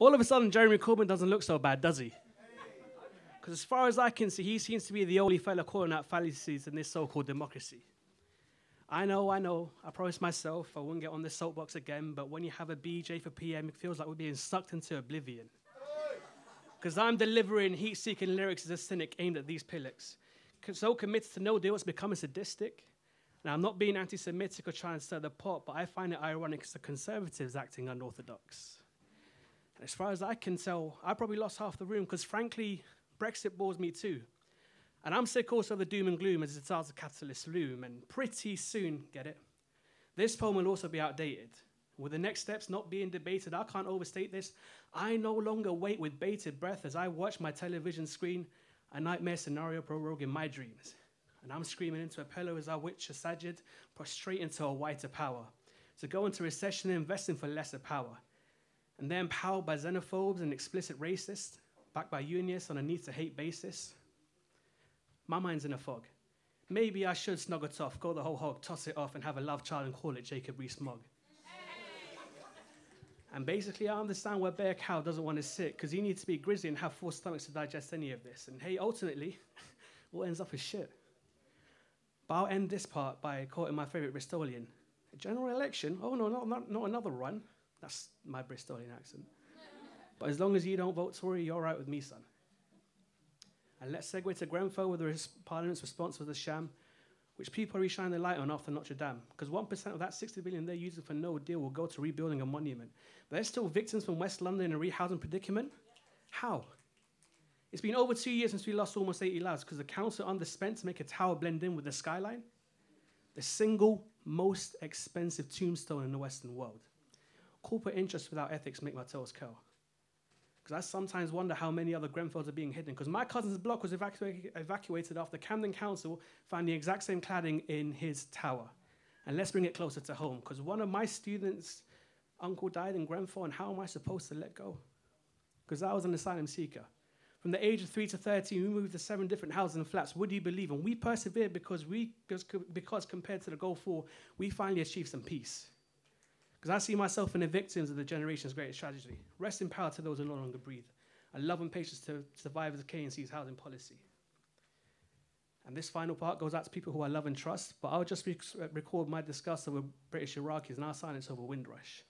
All of a sudden, Jeremy Corbyn doesn't look so bad, does he? Because as far as I can see, he seems to be the only fella calling out fallacies in this so-called democracy. I know, I promised myself I wouldn't get on this soapbox again, but when you have a BJ for PM, it feels like we're being sucked into oblivion. Because I'm delivering heat-seeking lyrics as a cynic aimed at these pillocks. So committed to no deal, it's becoming sadistic. Now, I'm not being anti-Semitic or trying to stir the pot, but I find it ironic as the Conservatives acting unorthodox. And as far as I can tell, I probably lost half the room, because frankly, Brexit bores me too. And I'm sick also of the doom and gloom as it starts to capitalist loom, and pretty soon, get it, this poem will also be outdated. With the next steps not being debated, I can't overstate this. I no longer wait with bated breath as I watch my television screen, a nightmare scenario prorogue in my dreams. And I'm screaming into a pillow as I witch a Sajid, prostrate into a whiter power, to go into recession and investing for lesser power. And they're empowered by xenophobes and explicit racists, backed by unionists on a need-to-hate basis. My mind's in a fog. Maybe I should snog it off, go the whole hog, toss it off, and have a love child and call it Jacob Rees-Mogg. And basically, I understand where Bear Cow doesn't want to sit, because he needs to be grizzly and have 4 stomachs to digest any of this. And hey, ultimately, what ends up is shit. But I'll end this part by quoting my favorite Bristolian. A general election? Oh no, not another run. That's my Bristolian accent. But as long as you don't vote Tory, you're all right with me, son. And let's segue to Grenfell, where the Parliament's response was a sham, which people are re-shining their light on after Notre Dame. Because 1% of that 60 billion they're using for no deal will go to rebuilding a monument. But there's still victims from West London in a rehousing predicament? How? It's been over 2 years since we lost almost 80 lives because the council underspent to make a tower blend in with the skyline. The single most expensive tombstone in the Western world. Corporate interests without ethics make my toes curl. Because I sometimes wonder how many other Grenfells are being hidden. Because my cousin's block was evacuated after Camden Council found the exact same cladding in his tower. And let's bring it closer to home. Because one of my students' uncle died in Grenfell, and how am I supposed to let go? Because I was an asylum seeker. From the age of 3 to 13, we moved to 7 different houses and flats. Would you believe? And we persevered because compared to the goal 4, we finally achieved some peace. Because I see myself in the victims of the generation's greatest tragedy. Rest in power to those who no longer breathe. And love and patience to survivors of KNC's housing policy. And this final part goes out to people who I love and trust, but I'll just record my disgust over British Iraqis and our silence over Windrush.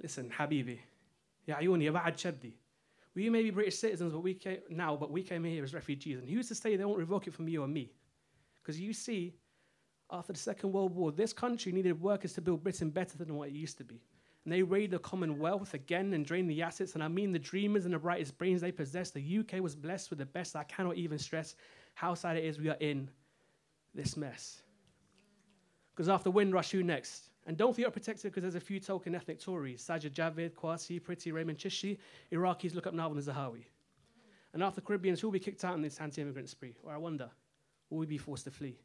Listen, Habibi, ya ayuni, ya ba'ad shabdi. We may be British citizens, but we came here as refugees. And who's to say they won't revoke it from you or me? Because you see, after the Second World War, this country needed workers to build Britain better than what it used to be. And they raided the Commonwealth again and drained the assets. And I mean the dreamers and the brightest brains they possessed. The UK was blessed with the best. I cannot even stress how sad it is we are in this mess. Because after Windrush, who next? And don't feel protected because there's a few token ethnic Tories. Sajid Javid, Kwasi, Pretty, Raymond Chishi. Iraqis look up Nawal and Zahawi. And after Caribbeans, who will be kicked out in this anti-immigrant spree? Or I wonder, will we be forced to flee?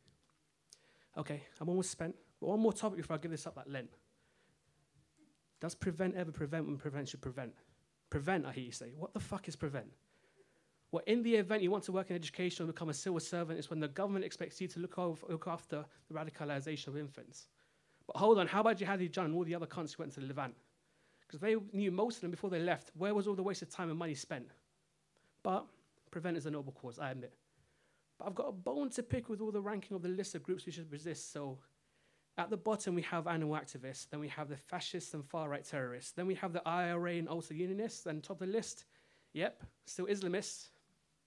Okay, I'm almost spent. But one more topic before I give this up that Lent. Does prevent ever prevent when prevent should prevent? Prevent, I hear you say. What the fuck is prevent? Well, in the event you want to work in education or become a civil servant, it's when the government expects you to look after the radicalization of infants. But hold on, how about Jihadi John and all the other cunts who went to the Levant? Because they knew most of them before they left. Where was all the wasted time and money spent? But prevent is a noble cause, I admit. But I've got a bone to pick with all the ranking of the list of groups we should resist. So at the bottom, we have animal activists. Then we have the fascists and far-right terrorists. Then we have the IRA and ultra unionists. And top of the list, yep, still Islamists.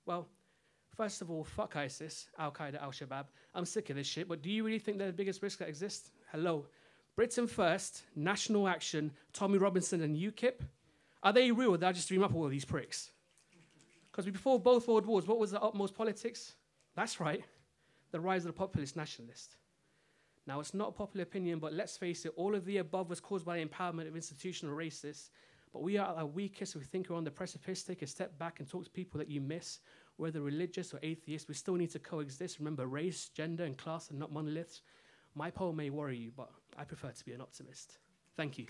Well, first of all, fuck ISIS, Al-Qaeda, Al-Shabaab. I'm sick of this shit, but do you really think they're the biggest risk that exists? Hello. Britain First, National Action, Tommy Robinson and UKIP. Are they real or did I just dream up all of these pricks? Because before both world wars, what was the utmost politics? That's right, the rise of the populist nationalist. Now, it's not a popular opinion, but let's face it, all of the above was caused by the empowerment of institutional racists. But we are at our weakest if we think we're on the precipice. Take a step back and talk to people that you miss, whether religious or atheist. We still need to coexist. Remember, race, gender, and class are not monoliths. My poem may worry you, but I prefer to be an optimist. Thank you.